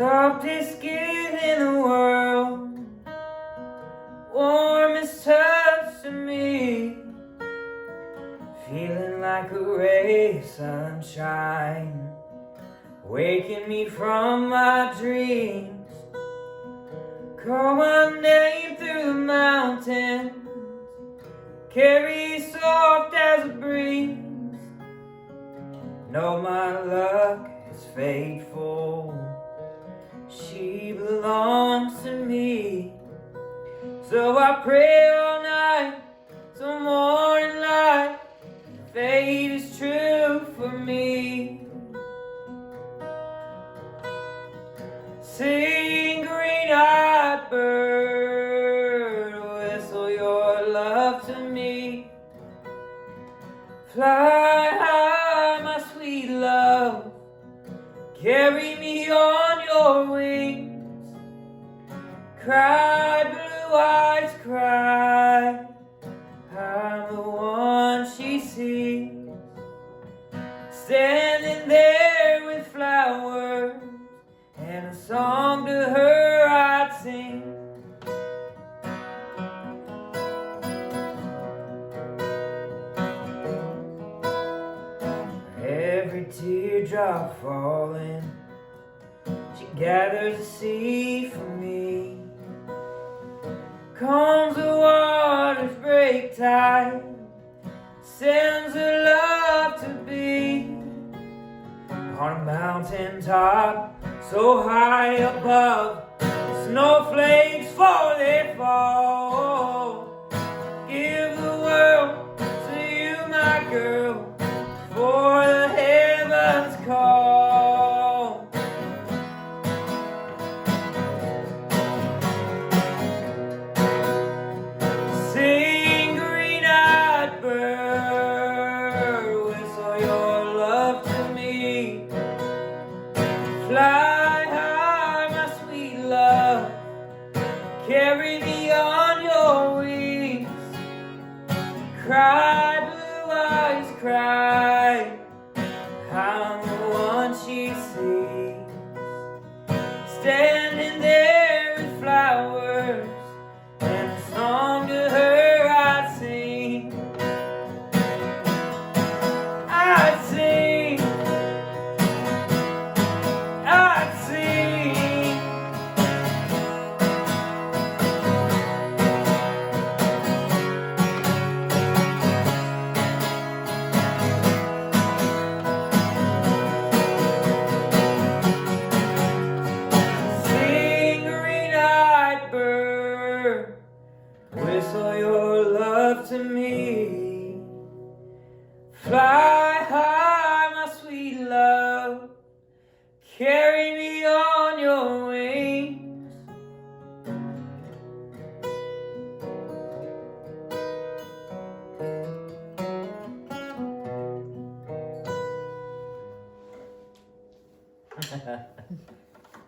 Softest skin in the world, warmest touch to me, feeling like a ray of sunshine, waking me from my dreams. Call my name through the mountains, carry soft as a breeze. Know my luck is faithful, she belongs to me. So I pray all night till morning light, fate is true for me. Sing, green-eyed bird, whistle your love to me. Fly high, my sweet love, carry me on your wings. Cry, blue eyes, cry, I'm the one she sees. Standing there with flowers and a song to her I'd sing. Every teardrop falling, she gathers a seed for me. Calms the waters, break tide, sends her love to be. On a mountain top, so high above, snowflakes fall, they fall. Give the world to you, my girl, for the heavens call. Sing, green-eyed bird, whistle your love to me. Fly high, my sweet love, carry me on your wings. Cry, blue eyes, cry, I'm the one she sees. Standing there with flowers and a song to her I'd sing. I'd sing, I'd sing. Sing, green-eyed bird, whistle your love to me. Fly high, my sweet love, carry me on